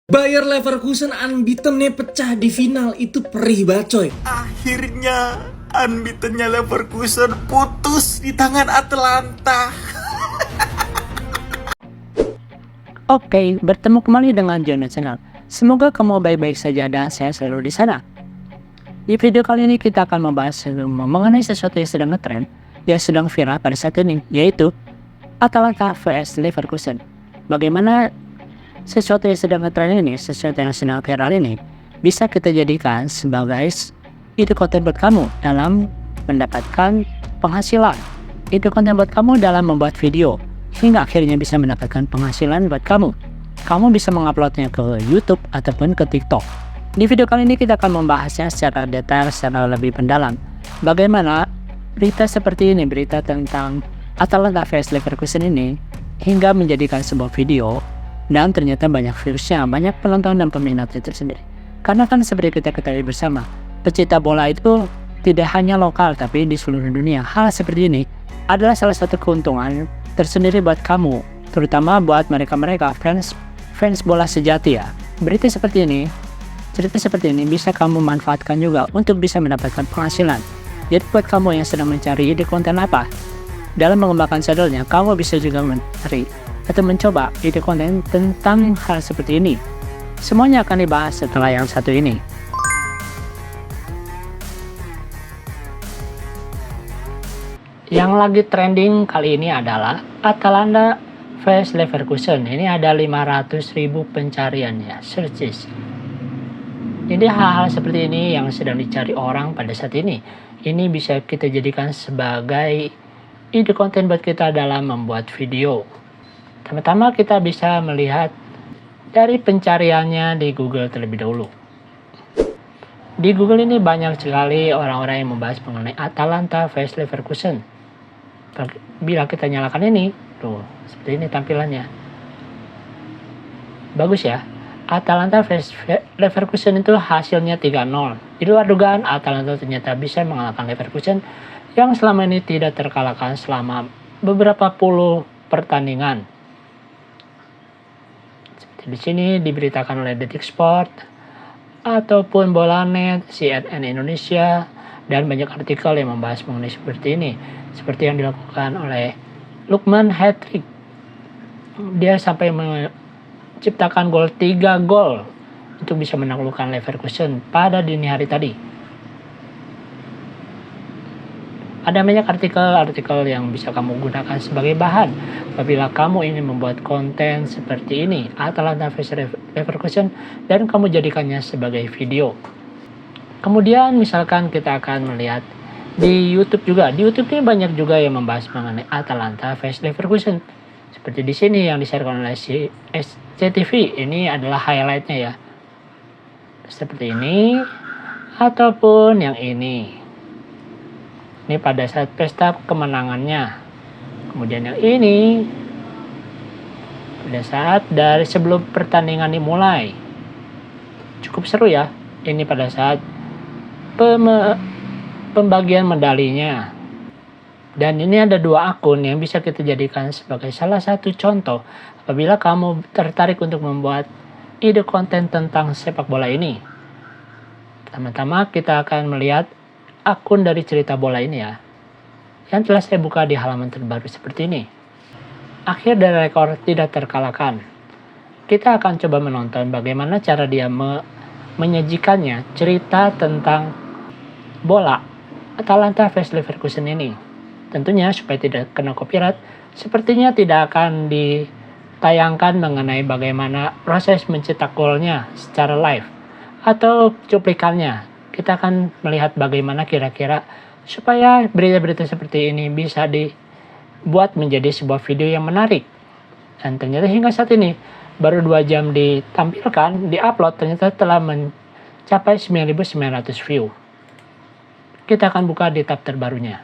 Bayer Leverkusen unbeaten nih pecah di final, itu perih banget coy. Akhirnya unbeatennya Leverkusen putus di tangan Atalanta. Oke, bertemu kembali dengan Jono Channel. Semoga kamu baik-baik saja dan saya selalu di sana. Di video kali ini kita akan membahas mengenai sesuatu yang sedang ngetrend, yang sedang viral pada saat ini, yaitu Atalanta vs Leverkusen. Bagaimana sesuatu yang sedang ngetrend ini, sesuatu yang sedang viral ini, bisa kita jadikan sebagai ide konten buat kamu dalam mendapatkan penghasilan. Ide konten buat kamu dalam membuat video, hingga akhirnya bisa mendapatkan penghasilan buat kamu. Kamu bisa menguploadnya ke YouTube ataupun ke TikTok. Di video kali ini kita akan membahasnya secara detail, secara lebih mendalam. Bagaimana berita seperti ini, berita tentang Atalanta vs Leverkusen ini, hingga menjadikan sebuah video, dan ternyata banyak viewsnya, banyak penonton dan peminatnya tersendiri. Karena kan seperti kita ketahui bersama, pecinta bola itu tidak hanya lokal tapi di seluruh dunia. Hal seperti ini adalah salah satu keuntungan tersendiri buat kamu, terutama buat mereka-mereka fans bola sejati ya. Cerita seperti ini bisa kamu manfaatkan juga untuk bisa mendapatkan penghasilan. Jadi buat kamu yang sedang mencari ide konten apa dalam mengembangkan channelnya, kamu bisa juga mencari atau mencoba ide konten tentang hal seperti ini. Semuanya akan dibahas setelah yang satu ini. Yang lagi trending kali ini adalah Atalanta vs Leverkusen. Ini ada 500.000 pencarian ya, searches. Jadi hal-hal seperti ini yang sedang dicari orang pada saat ini. Ini bisa kita jadikan sebagai ide konten buat kita dalam membuat video. Pertama kita bisa melihat dari pencariannya di Google terlebih dahulu. Di Google ini banyak sekali orang-orang yang membahas mengenai Atalanta vs Leverkusen. Bila kita nyalakan ini, tuh seperti ini tampilannya. Bagus ya. Atalanta vs Leverkusen itu hasilnya 3-0. Di luar dugaan, Atalanta ternyata bisa mengalahkan Leverkusen yang selama ini tidak terkalahkan selama beberapa puluh pertandingan. Seperti di sini diberitakan oleh Detik Sport ataupun Bolanet, CNN Indonesia, dan banyak artikel yang membahas mengenai seperti ini. Seperti yang dilakukan oleh Lukman Hat-trick. Dia sampai menciptakan 3 gol untuk bisa menaklukkan Leverkusen pada dini hari tadi. Ada banyak artikel yang bisa kamu gunakan sebagai bahan apabila kamu ingin membuat konten seperti ini, Atalanta vs Leverkusen, dan kamu jadikannya sebagai video. Kemudian misalkan kita akan melihat di YouTube juga. Di YouTube ini banyak juga yang membahas mengenai Atalanta vs Leverkusen. Seperti di sini yang disiarkan oleh SCTV. Ini adalah highlightnya ya. Seperti ini ataupun yang ini. Ini pada saat pesta kemenangannya. Kemudian yang ini pada saat dari sebelum pertandingan dimulai. Cukup seru ya. Ini pada saat pembagian medalinya. Dan ini ada 2 akun yang bisa kita jadikan sebagai salah satu contoh apabila kamu tertarik untuk membuat ide konten tentang sepak bola ini. Pertama-tama kita akan melihat akun dari cerita bola ini ya, yang telah saya buka di halaman terbaru seperti ini. Akhir dari rekor tidak terkalahkan. Kita akan coba menonton bagaimana cara dia menyajikannya cerita tentang bola Atalanta vs Leverkusen ini. Tentunya supaya tidak kena copyright, sepertinya tidak akan ditayangkan mengenai bagaimana proses mencetak golnya secara live atau cuplikannya. Kita akan melihat bagaimana kira-kira supaya berita-berita seperti ini bisa dibuat menjadi sebuah video yang menarik. Dan ternyata hingga saat ini baru 2 jam ditampilkan, diupload, ternyata telah mencapai 9.900 view. Kita akan buka di tab terbarunya.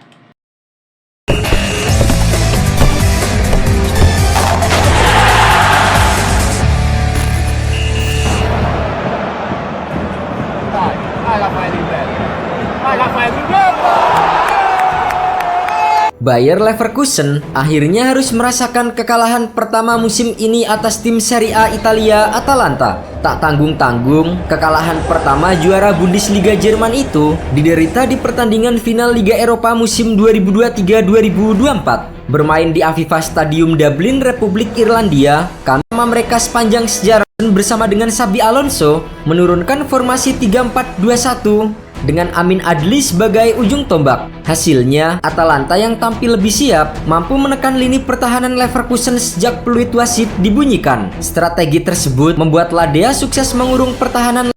Bayer Leverkusen akhirnya harus merasakan kekalahan pertama musim ini atas tim Serie A Italia Atalanta. Tak tanggung-tanggung, kekalahan pertama juara Bundesliga Jerman itu diderita di pertandingan final Liga Eropa musim 2023-2024. Bermain di Aviva Stadium Dublin, Republik Irlandia, karena mereka sepanjang sejarah bersama dengan Xabi Alonso menurunkan formasi 3-4-2-1 dengan Amin Adli sebagai ujung tombak. Hasilnya, Atalanta yang tampil lebih siap mampu menekan lini pertahanan Leverkusen sejak peluit wasit dibunyikan. Strategi tersebut membuat Ladea sukses mengurung pertahanan.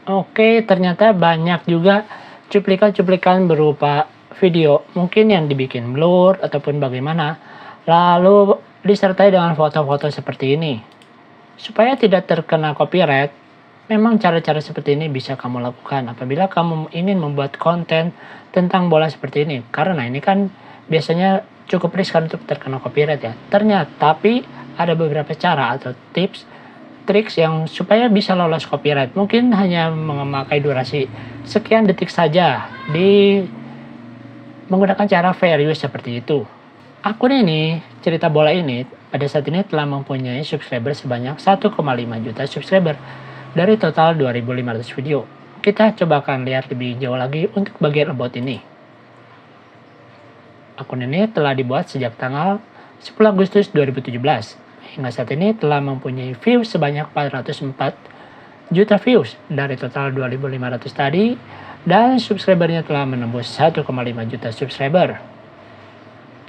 Oke, ternyata banyak juga cuplikan-cuplikan berupa video mungkin yang dibikin blur ataupun bagaimana, lalu disertai dengan foto-foto seperti ini. Supaya tidak terkena copyright, memang cara-cara seperti ini bisa kamu lakukan apabila kamu ingin membuat konten tentang bola seperti ini. Karena ini kan biasanya cukup riskan untuk terkena copyright ya. Ternyata tapi ada beberapa cara atau tips, triks yang supaya bisa lolos copyright. Mungkin hanya memakai durasi sekian detik saja di menggunakan cara fair use seperti itu. Akun ini, cerita bola ini, pada saat ini telah mempunyai subscriber sebanyak 1,5 juta subscriber dari total 2.500 video. Kita coba akan lihat lebih jauh lagi untuk bagian about ini. Akun ini telah dibuat sejak tanggal 10 Agustus 2017. Hingga saat ini telah mempunyai views sebanyak 404 juta views dari total 2.500 tadi, dan subscribernya telah menembus 1,5 juta subscriber.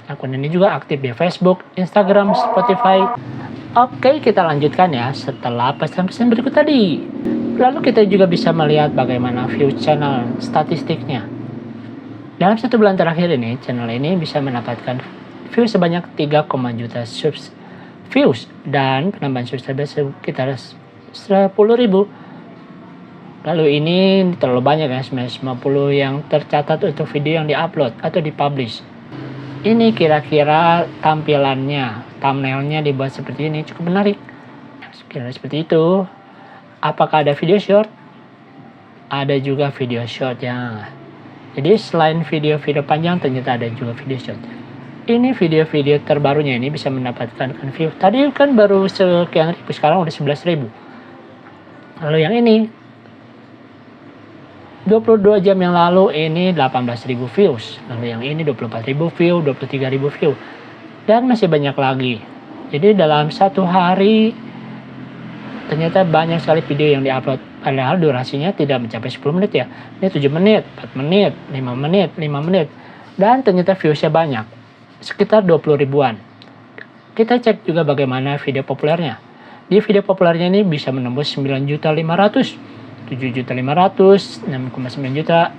Akun ini juga aktif di Facebook, Instagram, Spotify. Oke, kita lanjutkan ya setelah pesan-pesan berikut tadi. Lalu kita juga bisa melihat bagaimana view channel statistiknya. Dalam 1 bulan terakhir ini, channel ini bisa mendapatkan view sebanyak 3, juta views dan penambahan subscriber sekitar 10.000. Lalu ini terlalu banyak ya, 950 yang tercatat untuk video yang diupload atau dipublish. Ini kira-kira tampilannya, thumbnailnya dibuat seperti ini, cukup menarik. Kira-kira seperti itu. Apakah ada video short? Ada juga video short ya. Jadi selain video-video panjang, ternyata ada juga video short. Ini video-video terbarunya ini bisa mendapatkan view. Tadi kan baru sekian ribu, sekarang udah 11.000. Lalu yang ini 22 jam yang lalu ini 18.000 views. Lalu yang ini 24.000 view, 23.000 view. Dan masih banyak lagi. Jadi dalam satu hari ternyata banyak sekali video yang diupload. Padahal durasinya tidak mencapai 10 menit ya. Ini 7 menit, 4 menit, 5 menit, 5 menit. Dan ternyata viewsnya banyak. Sekitar 20 ribuan. Kita cek juga bagaimana video populernya. Di video populernya ini bisa menembus 9.500.000. 7.500.000, 6,9 juta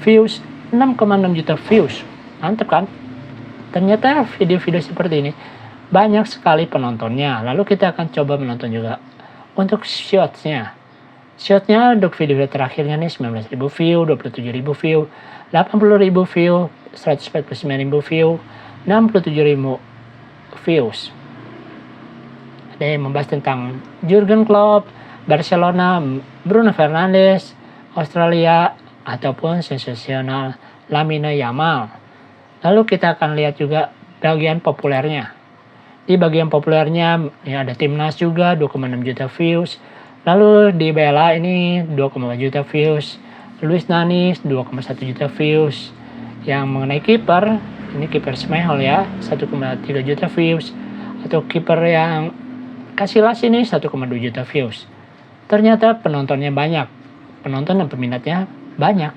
views, 6,6 juta views. Mantap kan? Ternyata video-video seperti ini banyak sekali penontonnya. Lalu kita akan coba menonton juga untuk shotsnya. Shotnya untuk video terakhirnya nih 19.000 view, 27.000 view, 80.000 view, 149.000 view, 67.000 views. Ada yang membahas tentang Jurgen Klopp, Barcelona, Bruno Fernandes, Australia, ataupun sensasional Lamine Yamal. Lalu kita akan lihat juga bagian populernya. Di bagian populernya ya ada Timnas juga 2,6 juta views. Lalu di Bella ini 2,4 juta views. Luis Nanis 2,1 juta views. Yang mengenai kiper, ini kiper Smehol ya, 1,3 juta views. Atau kiper yang Casillas ini 1,2 juta views. Ternyata penontonnya banyak, penonton dan peminatnya banyak.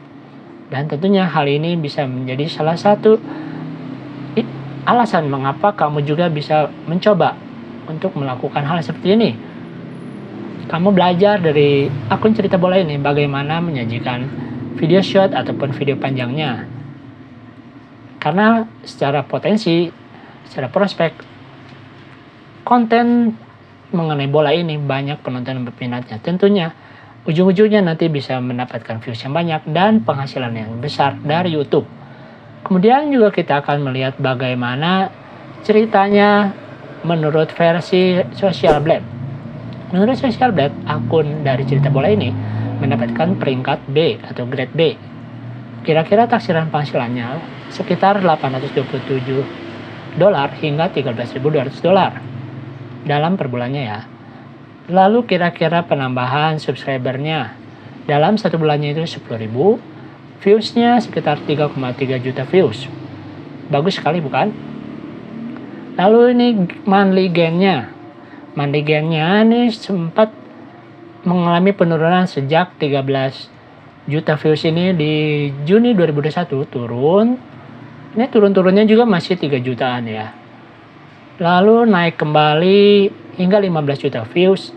Dan tentunya hal ini bisa menjadi salah satu alasan mengapa kamu juga bisa mencoba untuk melakukan hal seperti ini. Kamu belajar dari akun cerita bola ini bagaimana menyajikan video short ataupun video panjangnya. Karena secara potensi, secara prospek, konten mengenai bola ini banyak penonton dan peminatnya. Tentunya ujung-ujungnya nanti bisa mendapatkan views yang banyak dan penghasilan yang besar dari YouTube. Kemudian juga kita akan melihat bagaimana ceritanya menurut versi Social Blade. Menurut Social Blade, akun dari cerita bola ini mendapatkan peringkat B atau grade B. Kira-kira taksiran penghasilannya sekitar $827 hingga $13.200 dalam per bulannya ya. Lalu kira-kira penambahan subscribernya dalam satu bulannya itu 10.000, viewsnya sekitar 3,3 juta views. Bagus sekali bukan? Lalu ini monthly gain-nya. Monthly gain-nya ini sempat mengalami penurunan sejak 13 juta views ini di Juni 2021 turun. Ini turun-turunnya juga masih 3 jutaan ya. Lalu naik kembali hingga 15 juta views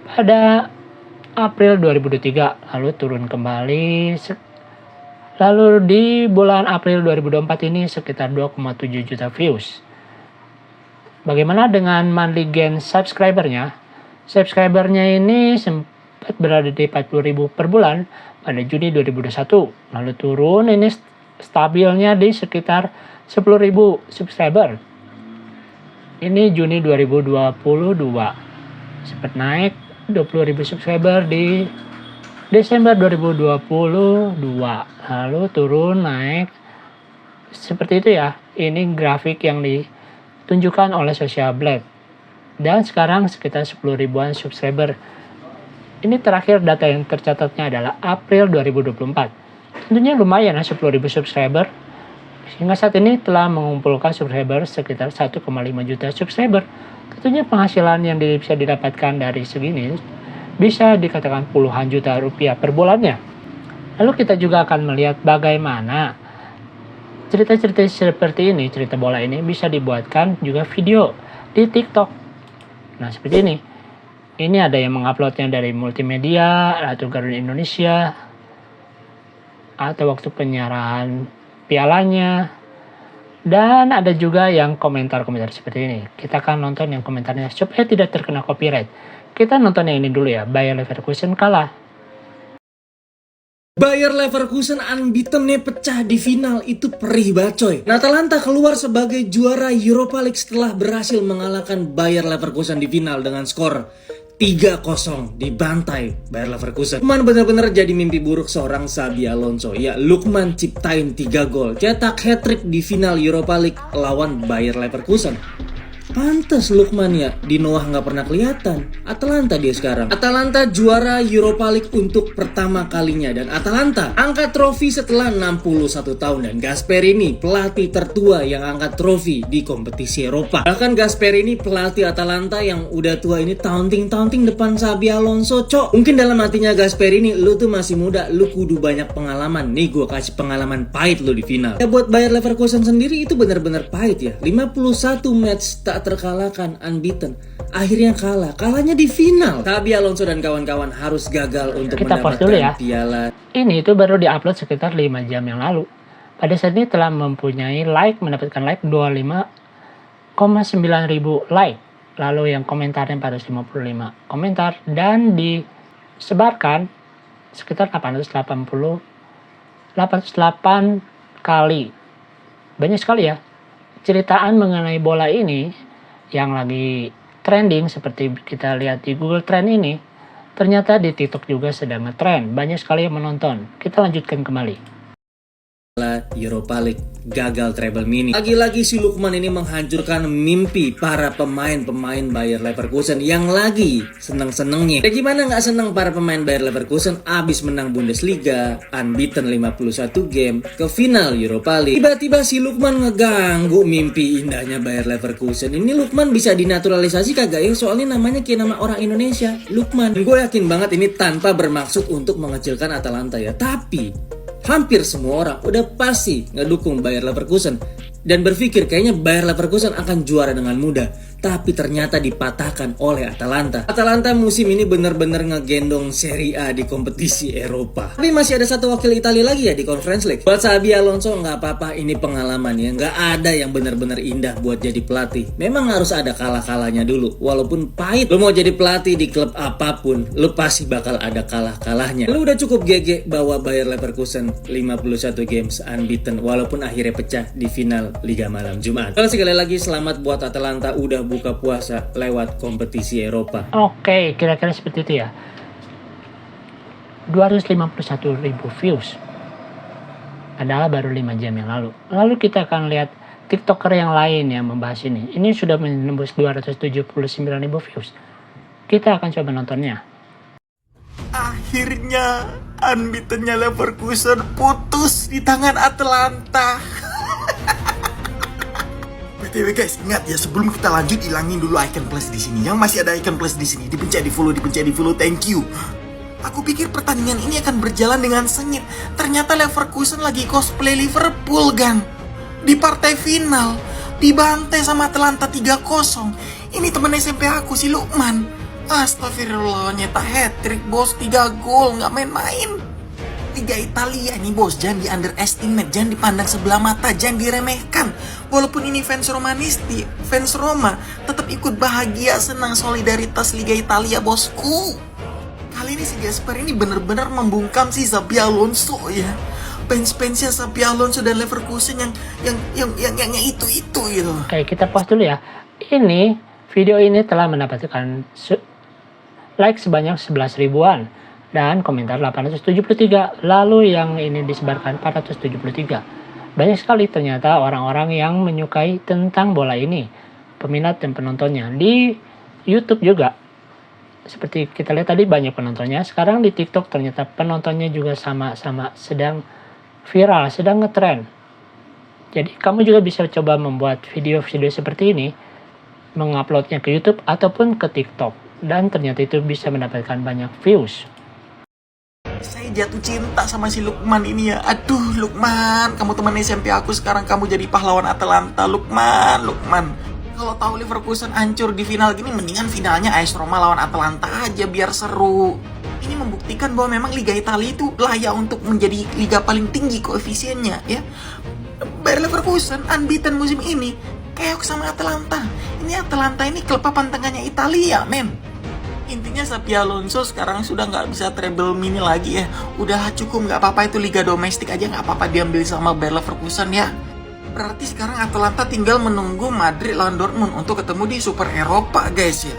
pada April 2023, lalu turun kembali. Lalu di bulan April 2024 ini sekitar 2,7 juta views. Bagaimana dengan monthly gain subscribernya? Subscribernya ini sempat berada di 40.000 per bulan pada Juni 2021. Lalu turun, ini stabilnya di sekitar 10.000 subscriber. Ini Juni 2022. Sempat naik 20.000 subscriber di Desember 2022. Lalu turun, naik. Seperti itu ya. Ini grafik yang ditunjukkan oleh Social Blade. Dan sekarang sekitar 10.000-an subscriber. Ini terakhir data yang tercatatnya adalah April 2024. Tentunya lumayan ya 10.000 subscriber. Hingga saat ini telah mengumpulkan subscriber sekitar 1,5 juta subscriber. Tentunya penghasilan yang bisa didapatkan dari segini bisa dikatakan puluhan juta rupiah per bulannya. Lalu kita juga akan melihat bagaimana cerita-cerita seperti ini, cerita bola ini bisa dibuatkan juga video di TikTok. Nah seperti ini. Ini ada yang menguploadnya dari Multimedia atau Garuda Indonesia atau waktu penyerahan pialanya, dan ada juga yang komentar-komentar seperti ini. Kita akan nonton yang komentarnya supaya tidak terkena copyright. Kita nonton yang ini dulu ya. Bayer Leverkusen kalah. Bayer Leverkusen unbeaten nih, pecah di final, itu perih bacoy. Nah, Atalanta keluar sebagai juara Europa League setelah berhasil mengalahkan Bayer Leverkusen di final dengan skor 3-0 dibantai Bayer Leverkusen. Lukman benar-benar jadi mimpi buruk seorang Xabi Alonso. Ya, Lukman ciptain 3 gol, cetak hat-trick di final Europa League lawan Bayer Leverkusen. Pantes Lukman ya, di Noah nggak pernah kelihatan. Atalanta dia sekarang. Atalanta juara Europa League untuk pertama kalinya, dan Atalanta angkat trofi setelah 61 tahun, dan Gasperini pelatih tertua yang angkat trofi di kompetisi Eropa. Bahkan Gasperini pelatih Atalanta yang udah tua ini taunting depan Xabi Alonso, cok. Mungkin dalam hatinya Gasperini, lu tuh masih muda, lu kudu banyak pengalaman. Nih gue kasih pengalaman pahit lu di final. Ya buat Bayer Leverkusen sendiri itu benar-benar pahit ya. 51 match tak terkalahkan, unbeaten. Akhirnya kalahnya di final. Xabi Alonso dan kawan-kawan harus gagal untuk Kita pause dulu ya. piala. Ini itu baru diupload sekitar 5 jam yang lalu. Pada saat ini telah mendapatkan like 25,9 ribu like. Lalu yang komentarnya 455 komentar, dan disebarkan sekitar 808 kali. Banyak sekali ya. Ceritaan mengenai bola ini yang lagi trending seperti kita lihat di Google Trend ini, ternyata di TikTok juga sedang ngetrend. Banyak sekali yang menonton. Kita lanjutkan kembali. Europa League gagal treble mini. Lagi-lagi si Lukman ini menghancurkan mimpi para pemain Bayer Leverkusen yang lagi seneng-senengnya. Ya gimana nggak seneng para pemain Bayer Leverkusen abis menang Bundesliga, unbeaten 51 game ke final Europa League. Tiba-tiba si Lukman ngeganggu mimpi indahnya Bayer Leverkusen. Ini Lukman bisa dinaturalisasi kagak ya? Soalnya namanya kayak nama orang Indonesia, Lukman. Gue yakin banget ini tanpa bermaksud untuk mengecilkan Atalanta ya, tapi hampir semua orang udah pasti ngedukung Bayer Leverkusen dan berpikir kayaknya Bayer Leverkusen akan juara dengan mudah. Tapi ternyata dipatahkan oleh Atalanta. Atalanta musim ini benar-benar ngegendong Serie A di kompetisi Eropa. Tapi masih ada satu wakil Italia lagi ya di Conference League. Buat Xabi Alonso nggak apa-apa, ini pengalaman ya. Nggak ada yang benar-benar indah buat jadi pelatih. Memang harus ada kalah-kalahnya dulu. Walaupun pahit. Lo mau jadi pelatih di klub apapun, lo pasti bakal ada kalah-kalahnya. Lo udah cukup GG bawa Bayer Leverkusen 51 games unbeaten, walaupun akhirnya pecah di final Liga Malam Jumat. Kalau sekali lagi selamat buat Atalanta udah buka puasa lewat kompetisi Eropa. Oke, kira-kira seperti itu ya. 251 ribu views. Padahal baru 5 jam yang lalu. Lalu kita akan lihat TikToker yang lain yang membahas ini. Ini sudah menembus 279.000 views. Kita akan coba nontonnya. Akhirnya unbeaten-nya Leverkusen putus di tangan Atalanta. BTW guys, ingat ya, sebelum kita lanjut hilangin dulu icon plus di sini. Yang masih ada icon plus di sini, dipencet di follow, thank you. Aku pikir pertandingan ini akan berjalan dengan sengit. Ternyata Leverkusen lagi cosplay Liverpool, gang. Di partai final, dibantai sama Atalanta 3-0. Ini temen SMP aku, si Lukman. Astagfirullah, nyetak hat-trick bos, 3 gol, nggak main-main. Liga Italia nih bos, jangan di underestimate, jangan dipandang sebelah mata, jangan diremehkan. Walaupun ini fans Romanisti, fans Roma, tetap ikut bahagia, senang, solidaritas Liga Italia bosku. Kali ini si Gasper ini bener-bener membungkam si Xabi Alonso ya. Fans-fansnya Xabi Alonso dan Leverkusen yang itu gitu. Oke, kita pause dulu ya. Ini video ini telah mendapatkan like sebanyak 11 ribuan dan komentar 873. Lalu yang ini disebarkan 473. Banyak sekali ternyata orang-orang yang menyukai tentang bola ini, peminat dan penontonnya. Di YouTube juga, seperti kita lihat tadi banyak penontonnya. Sekarang di TikTok ternyata penontonnya juga sama-sama sedang viral, sedang ngetrend. Jadi kamu juga bisa coba membuat video-video seperti ini, menguploadnya ke YouTube ataupun ke TikTok, dan ternyata itu bisa mendapatkan banyak views. Saya jatuh cinta sama si Lukman ini ya. Aduh Lukman, kamu teman SMP aku, sekarang kamu jadi pahlawan Atalanta. Lukman. Kalau tahu Leverkusen hancur di final gini, mendingan finalnya AS Roma lawan Atalanta aja biar seru. Ini membuktikan bahwa memang Liga Italia itu layak untuk menjadi liga paling tinggi koefisiennya ya. Bayer Leverkusen unbeaten musim ini, keok sama Atalanta. Ini Atalanta ini klub papan tengahnya Italia, men. Intinya Xabi Alonso sekarang sudah nggak bisa treble mini lagi ya. Udah cukup, nggak apa-apa, itu liga domestik aja nggak apa-apa diambil sama Bayer Leverkusen ya. Berarti sekarang Atalanta tinggal menunggu Madrid lawan Dortmund untuk ketemu di Super Eropa guys ya.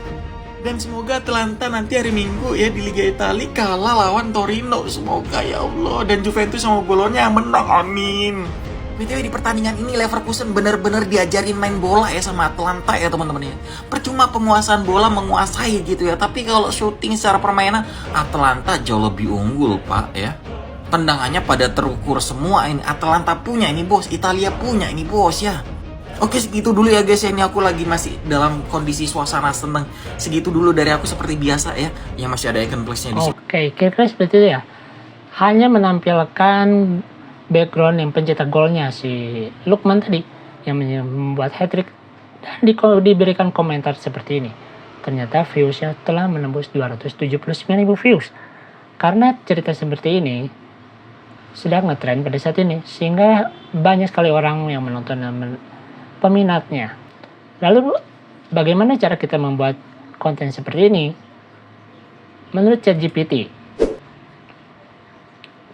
Dan semoga Atalanta nanti hari Minggu ya di Liga Italia kalah lawan Torino. Semoga ya Allah. Dan Juventus sama Bologna menang, amin. BTW di pertandingan ini Leverkusen bener-bener diajarin main bola ya sama Atalanta ya teman-teman ya. Percuma penguasaan bola menguasai gitu ya, tapi kalau syuting secara permainan Atalanta jauh lebih unggul pak ya. Tendangannya pada terukur semua ini. Atalanta punya ini bos, Italia punya ini bos ya. Oke segitu dulu ya guys ya, ini aku lagi masih dalam kondisi suasana seneng. Segitu dulu dari aku seperti biasa ya. Yang masih ada icon plusnya di sini. Oke, kira-kira seperti itu ya. Hanya menampilkan background yang pencetak golnya si Lukman tadi yang membuat hat-trick dan diberikan komentar seperti ini. Ternyata viewsnya telah menembus 279.000 views. Karena cerita seperti ini sedang ngetrend pada saat ini, sehingga banyak sekali orang yang menonton dan peminatnya. Lalu bagaimana cara kita membuat konten seperti ini? Menurut ChatGPT,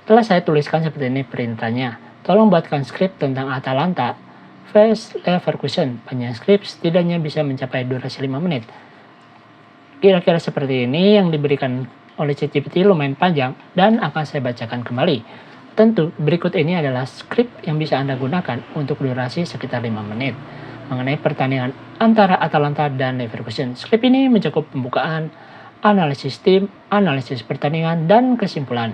telah saya tuliskan seperti ini perintahnya. Tolong buatkan skrip tentang Atalanta vs Leverkusen. Panjang skrip setidaknya bisa mencapai durasi 5 menit. Kira-kira seperti ini yang diberikan oleh ChatGPT lumayan panjang dan akan saya bacakan kembali. Tentu berikut ini adalah skrip yang bisa Anda gunakan untuk durasi sekitar 5 menit mengenai pertandingan antara Atalanta dan Leverkusen. Skrip ini mencakup pembukaan, analisis tim, analisis pertandingan, dan kesimpulan.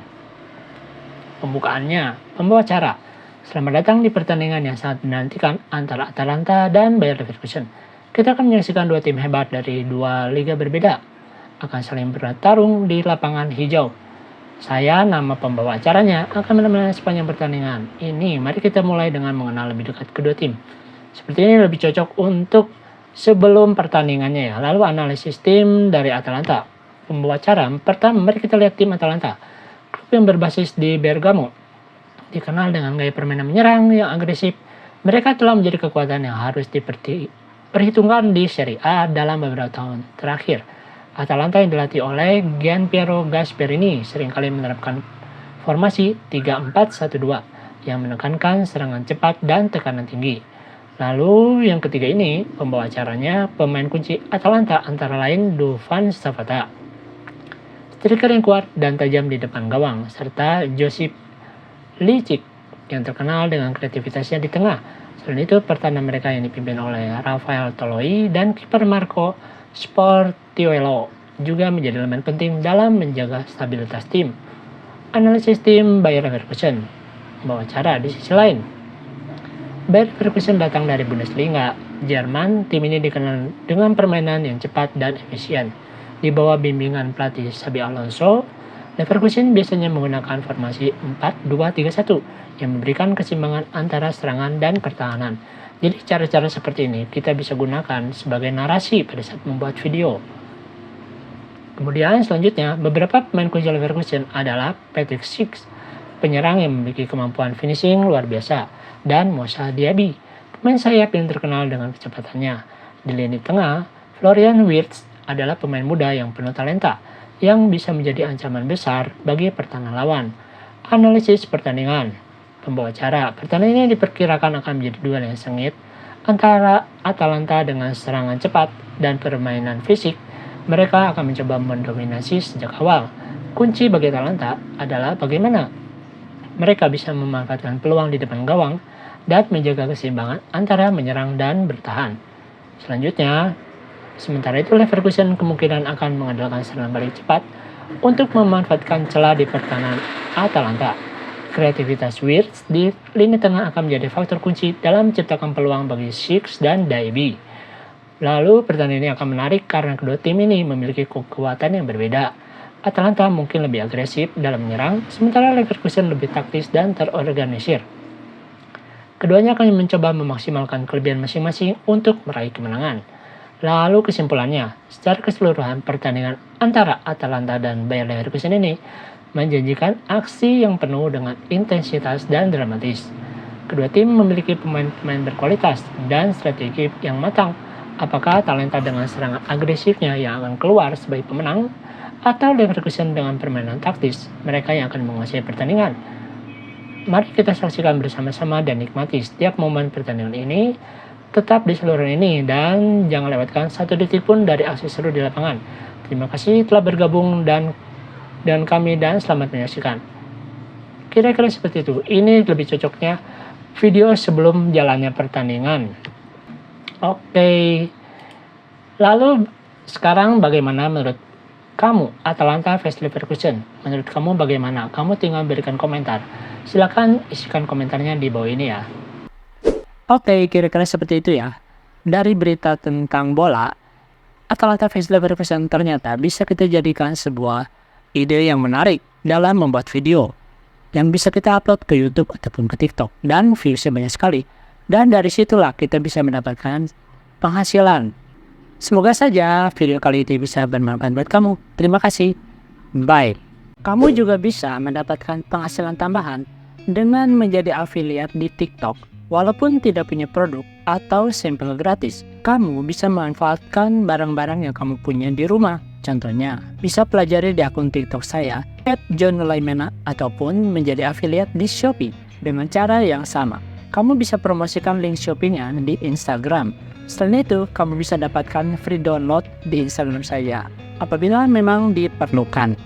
Pembukaannya, pembawa acara. Selamat datang di pertandingan yang sangat dinantikan antara Atalanta dan Bayer Leverkusen. Kita akan menyaksikan dua tim hebat dari dua liga berbeda akan saling bertarung di lapangan hijau. Saya, nama pembawa acaranya, akan menemani sepanjang pertandingan ini. Mari kita mulai dengan mengenal lebih dekat kedua tim. Seperti ini lebih cocok untuk sebelum pertandingannya ya. Lalu analisis tim dari Atalanta. Pembawa acara, pertama mari kita lihat tim Atalanta. Klub yang berbasis di Bergamo. Dikenal dengan gaya permainan menyerang yang agresif. Mereka telah menjadi kekuatan yang harus diperhitungkan di Serie A dalam beberapa tahun terakhir. Atalanta yang dilatih oleh Gianpiero Gasperini seringkali menerapkan formasi 3-4-1-2 yang menekankan serangan cepat dan tekanan tinggi. Lalu yang ketiga ini, pembawa acaranya pemain kunci Atalanta antara lain Duvan Zapata, striker yang kuat dan tajam di depan gawang, serta Josip Licic, yang terkenal dengan kreativitasnya di tengah. Selain itu, pertahanan mereka yang dipimpin oleh Rafael Toloi dan kiper Marco Sportiello juga menjadi elemen penting dalam menjaga stabilitas tim. Analisis tim Bayer Leverkusen membawa cara di sisi lain. Bayer Leverkusen datang dari Bundesliga Jerman. Tim ini dikenal dengan permainan yang cepat dan efisien. Di bawah bimbingan pelatih Xabi Alonso, Leverkusen biasanya menggunakan formasi 4-2-3-1 yang memberikan keseimbangan antara serangan dan pertahanan. Jadi cara-cara seperti ini kita bisa gunakan sebagai narasi pada saat membuat video. Kemudian selanjutnya, beberapa pemain kunci Leverkusen adalah Patrick Schick, penyerang yang memiliki kemampuan finishing luar biasa, dan Moussa Diaby, pemain sayap yang terkenal dengan kecepatannya. Di lini tengah, Florian Wirtz adalah pemain muda yang penuh talenta, yang bisa menjadi ancaman besar bagi pertahanan lawan. Analisis pertandingan. Pembawa acara, pertandingan ini diperkirakan akan menjadi duel yang sengit antara Atalanta dengan serangan cepat dan permainan fisik. Mereka akan mencoba mendominasi sejak awal. Kunci bagi Atalanta adalah bagaimana mereka bisa memanfaatkan peluang di depan gawang dan menjaga keseimbangan antara menyerang dan bertahan. Selanjutnya, sementara itu Leverkusen kemungkinan akan mengandalkan serangan balik cepat untuk memanfaatkan celah di pertahanan Atalanta. Kreativitas Wirtz di lini tengah akan menjadi faktor kunci dalam menciptakan peluang bagi Schick dan Diaby. Lalu pertandingan ini akan menarik karena kedua tim ini memiliki kekuatan yang berbeda. Atalanta mungkin lebih agresif dalam menyerang, sementara Leverkusen lebih taktis dan terorganisir. Keduanya akan mencoba memaksimalkan kelebihan masing-masing untuk meraih kemenangan. Lalu kesimpulannya, secara keseluruhan pertandingan antara Atalanta dan Bayer Leverkusen ini menjanjikan aksi yang penuh dengan intensitas dan dramatis. Kedua tim memiliki pemain-pemain berkualitas dan strategi yang matang. Apakah Atalanta dengan serangan agresifnya yang akan keluar sebagai pemenang, atau Leverkusen dengan permainan taktis mereka yang akan menguasai pertandingan? Mari kita saksikan bersama-sama dan nikmati setiap momen pertandingan ini. Tetap di saluran ini dan jangan lewatkan satu detik pun dari aksi seru di lapangan. Terima kasih telah bergabung dan kami dan selamat menyaksikan. Kira-kira seperti itu. Ini lebih cocoknya video sebelum jalannya pertandingan. Oke. Lalu sekarang bagaimana menurut kamu Atalanta vs Leverkusen? Menurut kamu bagaimana? Kamu tinggal berikan komentar. Silakan isikan komentarnya di bawah ini ya. Oke, kira-kira seperti itu ya. Dari berita tentang bola, Atalanta vs Leverkusen ternyata bisa kita jadikan sebuah ide yang menarik dalam membuat video yang bisa kita upload ke YouTube ataupun ke TikTok dan viewsnya banyak sekali. Dan dari situlah kita bisa mendapatkan penghasilan. Semoga saja video kali ini bisa bermanfaat buat kamu. Terima kasih. Bye. Kamu juga bisa mendapatkan penghasilan tambahan dengan menjadi affiliate di TikTok. Walaupun tidak punya produk atau sampel gratis, kamu bisa memanfaatkan barang-barang yang kamu punya di rumah. Contohnya, bisa pelajari di akun TikTok saya @JohnNulaimena ataupun menjadi affiliate di Shopee dengan cara yang sama. Kamu bisa promosikan link Shopee-nya di Instagram. Selain itu, kamu bisa dapatkan free download di Instagram saya apabila memang diperlukan.